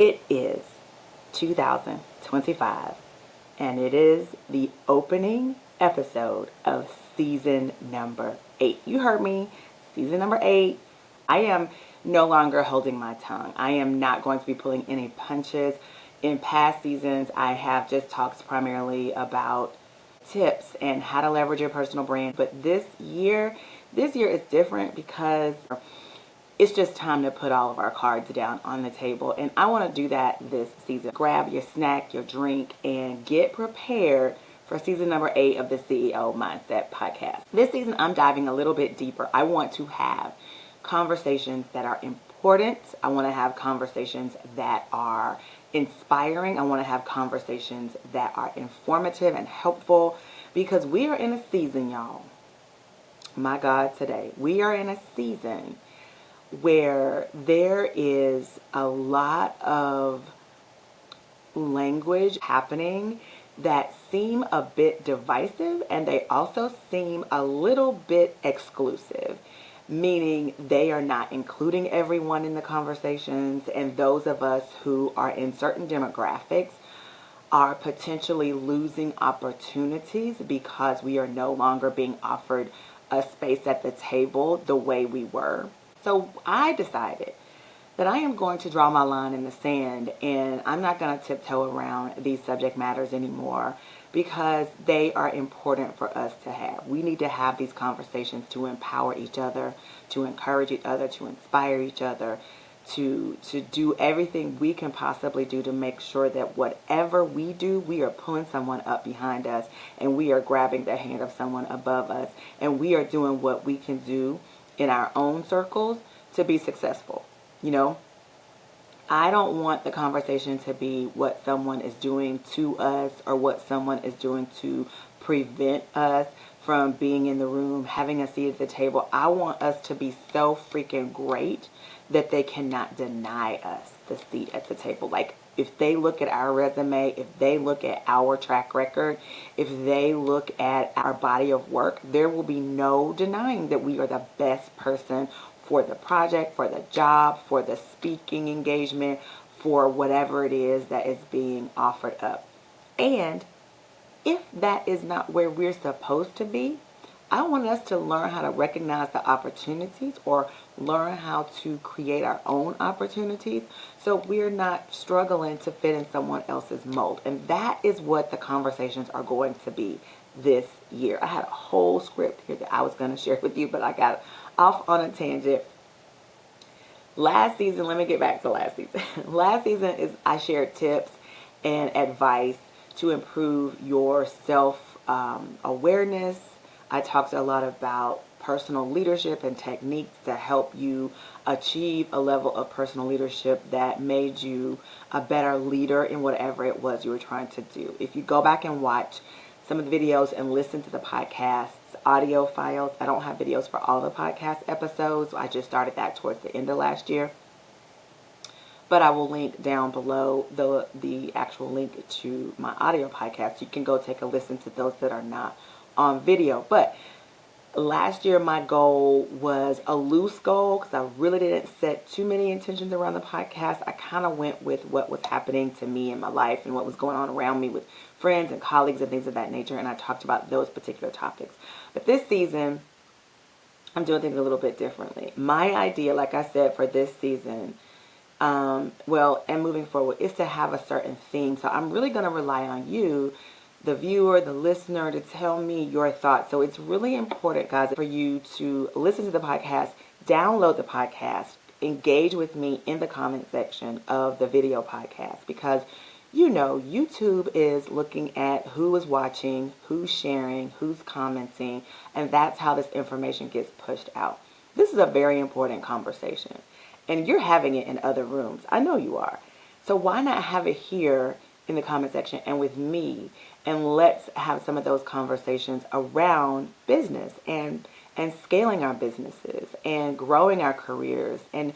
It is 2025, and it is the opening episode of season number 8. You heard me, season number 8. I am no longer holding my tongue. I am not going to be pulling any punches. In past seasons, I have just talked primarily about tips and how to leverage your personal brand. But this year is different because it's just time to put all of our cards down on the table. And I want to do that this season. Grab your snack, your drink, and get prepared for season number 8 of the CEO Mindset podcast. This season, I'm diving a little bit deeper. I want to have conversations that are important. I want to have conversations that are inspiring. I want to have conversations that are informative and helpful, because we are in a season, y'all. My God, today, we are in a season where there is a lot of language happening that seem a bit divisive, and they also seem a little bit exclusive, meaning they are not including everyone in the conversations, and those of us who are in certain demographics are potentially losing opportunities because we are no longer being offered a space at the table the way we were. So I decided that I am going to draw my line in the sand, and I'm not going to tiptoe around these subject matters anymore, because they are important for us to have. We need to have these conversations to empower each other, to encourage each other, to inspire each other, to do everything we can possibly do to make sure that whatever we do, we are pulling someone up behind us, and we are grabbing the hand of someone above us, and we are doing what we can do in our own circles to be successful. You know, I don't want the conversation to be what someone is doing to us or what someone is doing to prevent us from being in the room, having a seat at the table. I want us to be so freaking great that they cannot deny us the seat at the table. Like, if they look at our resume, if they look at our track record, if they look at our body of work, there will be no denying that we are the best person for the project, for the job, for the speaking engagement, for whatever it is that is being offered up. And if that is not where we're supposed to be, I want us to learn how to recognize the opportunities, or learn how to create our own opportunities, so we're not struggling to fit in someone else's mold. And that is what the conversations are going to be this year. I had a whole script here that I was going to share with you, but I got off on a tangent. Last season, let me get back to last season. Last season is I shared tips and advice to improve your self-awareness. I talked a lot about personal leadership and techniques to help you achieve a level of personal leadership that made you a better leader in whatever it was you were trying to do. If you go back and watch some of the videos and listen to the podcast's audio files, I don't have videos for all the podcast episodes. I just started that towards the end of last year. But I will link down below the actual link to my audio podcast. You can go take a listen to those that are not on video. But last year, my goal was a loose goal, because I really didn't set too many intentions around the podcast. I kind of went with what was happening to me in my life and what was going on around me with friends and colleagues and things of that nature. And I talked about those particular topics. But this season, I'm doing things a little bit differently. My idea, like I said, for this season, and moving forward, is to have a certain theme. So I'm really going to rely on you, the viewer, the listener, to tell me your thoughts. So it's really important, guys, for you to listen to the podcast, download the podcast, engage with me in the comment section of the video podcast, because you know YouTube is looking at who is watching, who's sharing, who's commenting, and that's how this information gets pushed out. This is a very important conversation, and you're having it in other rooms. I know you are. So why not have it here in the comment section and with me, and let's have some of those conversations around business and scaling our businesses and growing our careers and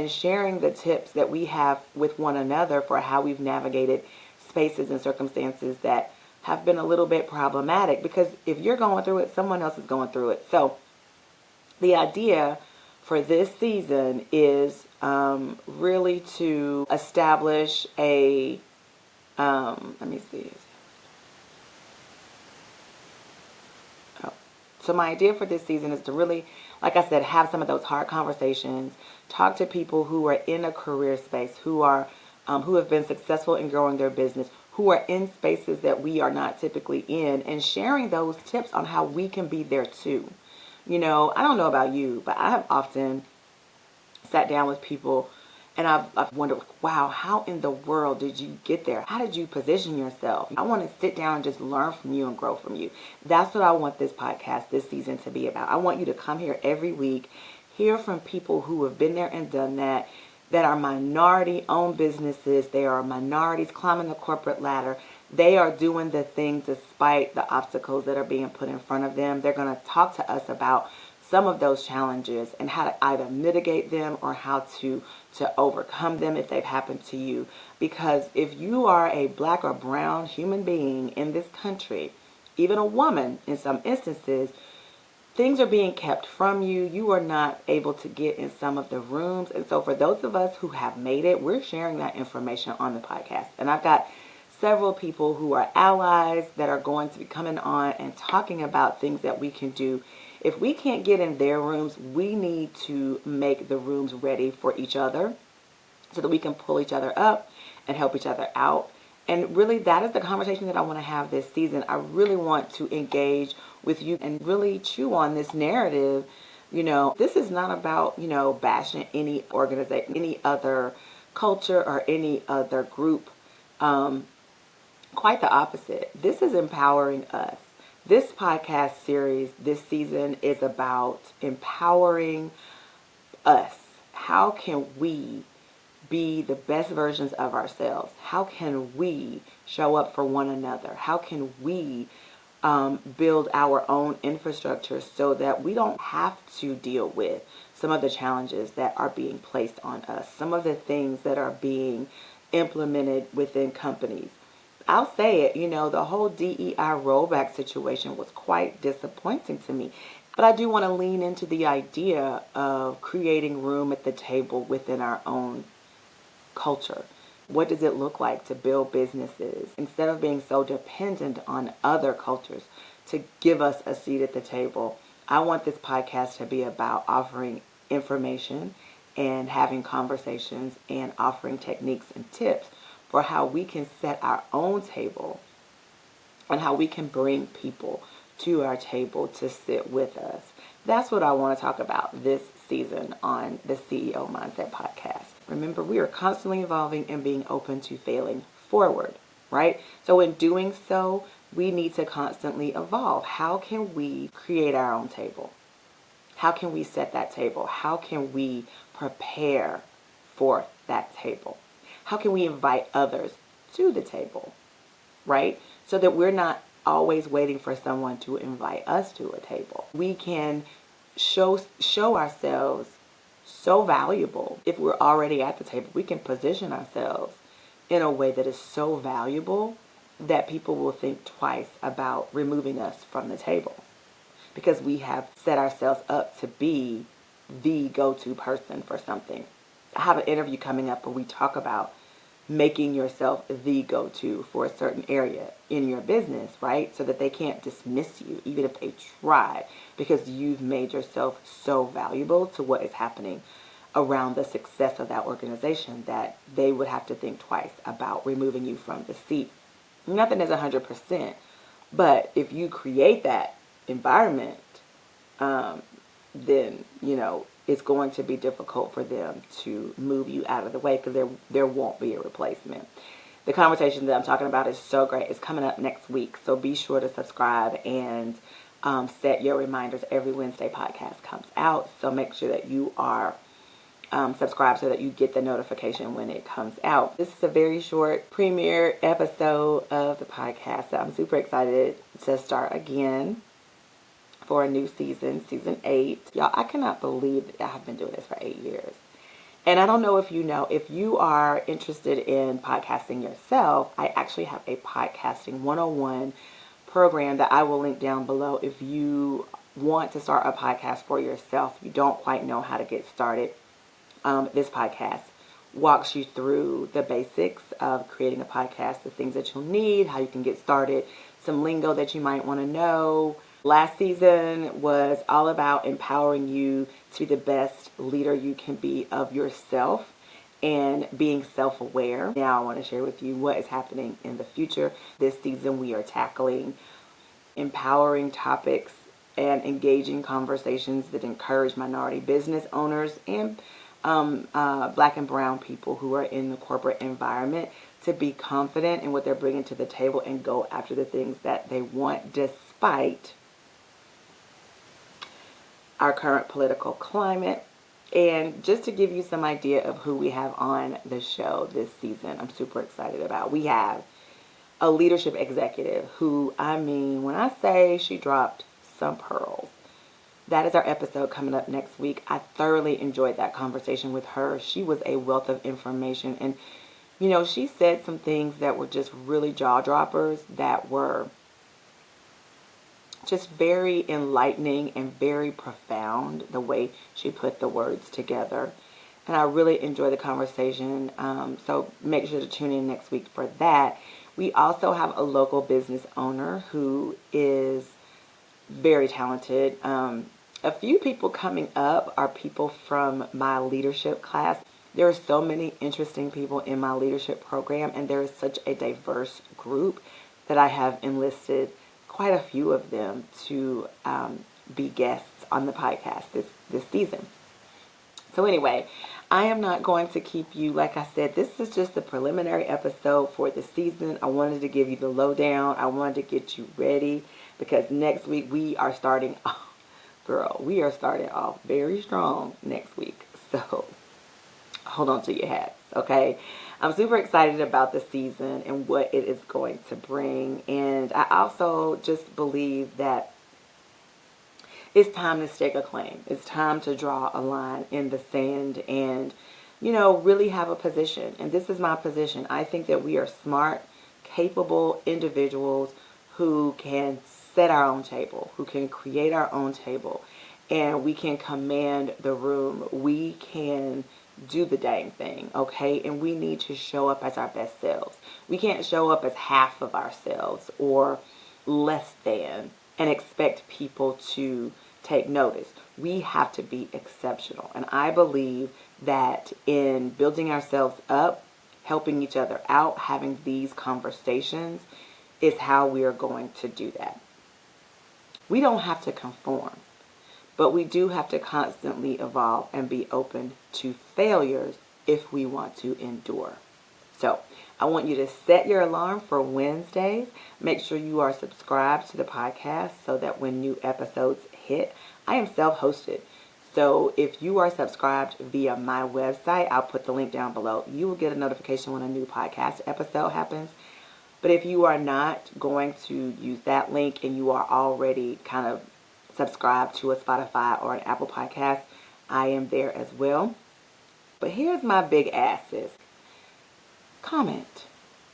sharing the tips that we have with one another for how we've navigated spaces and circumstances that have been a little bit problematic, because if you're going through it, someone else is going through it. So the idea for this season is really to establish a, let me see. Oh. So my idea for this season is to really, like I said, have some of those hard conversations, talk to people who are in a career space, who have been successful in growing their business, who are in spaces that we are not typically in, and sharing those tips on how we can be there too. I don't know about you, but I have often sat down with people and I've wondered, wow, how in the world did you get there? How did you position yourself? I want to sit down and just learn from you and grow from you. That's what I want this podcast this season to be about. I want you to come here every week, hear from people who have been there and done that are minority owned businesses. They are minorities climbing the corporate ladder. They are doing the thing despite the obstacles that are being put in front of them. They're going to talk to us about some of those challenges and how to either mitigate them or how to overcome them if they've happened to you. Because if you are a black or brown human being in this country, even a woman in some instances, things are being kept from you. You are not able to get in some of the rooms. And so for those of us who have made it, we're sharing that information on the podcast. And I've got several people who are allies that are going to be coming on and talking about things that we can do. If we can't get in their rooms, we need to make the rooms ready for each other so that we can pull each other up and help each other out. And really, that is the conversation that I want to have this season. I really want to engage with you and really chew on this narrative. This is not about, bashing any organization, any other culture or any other group. Quite the opposite. This is empowering us. This podcast series this season is about empowering us. How can we be the best versions of ourselves? How can we show up for one another? How can we build our own infrastructure so that we don't have to deal with some of the challenges that are being placed on us, some of the things that are being implemented within companies? I'll say it, the whole DEI rollback situation was quite disappointing to me. But I do want to lean into the idea of creating room at the table within our own culture. What does it look like to build businesses instead of being so dependent on other cultures to give us a seat at the table? I want this podcast to be about offering information and having conversations and offering techniques and tips for how we can set our own table and how we can bring people to our table to sit with us. That's what I want to talk about this season on the CEO Mindset Podcast. Remember, we are constantly evolving and being open to failing forward, right? So in doing so, we need to constantly evolve. How can we create our own table? How can we set that table? How can we prepare for that table? How can we invite others to the table, right? So that we're not always waiting for someone to invite us to a table. We can show ourselves so valuable if we're already at the table. We can position ourselves in a way that is so valuable that people will think twice about removing us from the table because we have set ourselves up to be the go-to person for something. I have an interview coming up where we talk about making yourself the go-to for a certain area in your business, right? So that they can't dismiss you, even if they try, because you've made yourself so valuable to what is happening around the success of that organization that they would have to think twice about removing you from the seat. Nothing is 100%, but if you create that environment, then, it's going to be difficult for them to move you out of the way because there won't be a replacement. The conversation that I'm talking about is so great. It's coming up next week. So be sure to subscribe and set your reminders. Every Wednesday podcast comes out. So make sure that you are subscribed so that you get the notification when it comes out. This is a very short premiere episode of the podcast. So I'm super excited to start again for a new season, season 8. Y'all, I cannot believe that I have been doing this for 8 years. And I don't know if you are interested in podcasting yourself, I actually have a podcasting 101 program that I will link down below. If you want to start a podcast for yourself, you don't quite know how to get started, This podcast walks you through the basics of creating a podcast, the things that you'll need, how you can get started, some lingo that you might want to know. Last season was all about empowering you to be the best leader you can be of yourself and being self-aware. Now I want to share with you what is happening in the future. This season we are tackling empowering topics and engaging conversations that encourage minority business owners and Black and brown people who are in the corporate environment to be confident in what they're bringing to the table and go after the things that they want despite our current political climate. And just to give you some idea of who we have on the show this season, I'm super excited about. We have a leadership executive who, I mean, when I say she dropped some pearls, that is our episode coming up next week. I thoroughly enjoyed that conversation with her. She was a wealth of information. And, you know, she said some things that were just really jaw droppers, that were just very enlightening and very profound, the way she put the words together. And I really enjoyed the conversation. So make sure to tune in next week for that. We also have a local business owner who is very talented. A few people coming up are people from my leadership class. There are so many interesting people in my leadership program, and there is such a diverse group that I have enlisted quite a few of them to be guests on the podcast this season. So anyway, I am not going to keep you, like I said, this is just the preliminary episode for the season. I wanted to give you the lowdown. I wanted to get you ready because next week we are starting off, girl, we are starting off very strong next week. So hold on to your hats, okay? I'm super excited about the season and what it is going to bring. And I also just believe that it's time to stake a claim. It's time to draw a line in the sand and, you know, really have a position. And this is my position. I think that we are smart, capable individuals who can set our own table, who can create our own table, and we can command the room. We can do the dang thing, okay? And we need to show up as our best selves. We can't show up as half of ourselves or less than and expect people to take notice. We have to be exceptional. And I believe that in building ourselves up, helping each other out, having these conversations is how we are going to do that. We don't have to conform, but we do have to constantly evolve and be open to failures if we want to endure. So I want you to set your alarm for Wednesdays. Make sure you are subscribed to the podcast so that when new episodes hit, I am self-hosted. So if you are subscribed via my website, I'll put the link down below. You will get a notification when a new podcast episode happens. But if you are not going to use that link and you are already kind of subscribed to a Spotify or an Apple podcast, I am there as well. But here's my big ask is, comment,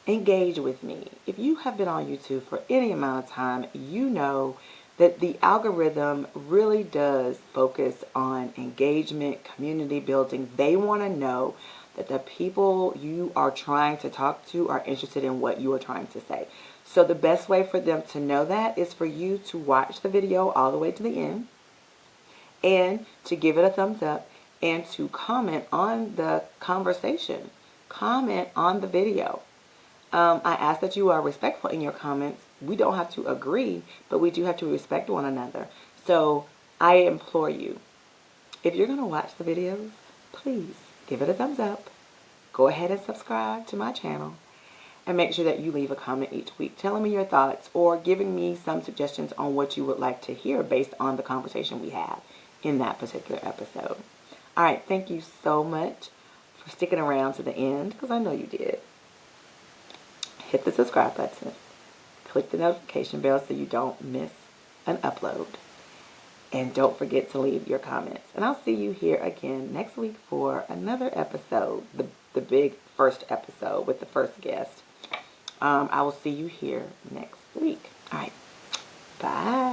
engage with me. If you have been on YouTube for any amount of time, you know that the algorithm really does focus on engagement, community building. They want to know that the people you are trying to talk to are interested in what you are trying to say. So the best way for them to know that is for you to watch the video all the way to the end and to give it a thumbs up and to comment on the conversation. Comment on the video. I ask that you are respectful in your comments. We don't have to agree, but we do have to respect one another. So I implore you, if you're going to watch the videos, please give it a thumbs up. Go ahead and subscribe to my channel. And make sure that you leave a comment each week telling me your thoughts or giving me some suggestions on what you would like to hear based on the conversation we have in that particular episode. All right, thank you so much for sticking around to the end because I know you did. Hit the subscribe button. Click the notification bell so you don't miss an upload. And don't forget to leave your comments. And I'll see you here again next week for another episode, the big first episode with the first guest. I will see you here next week. All right. Bye.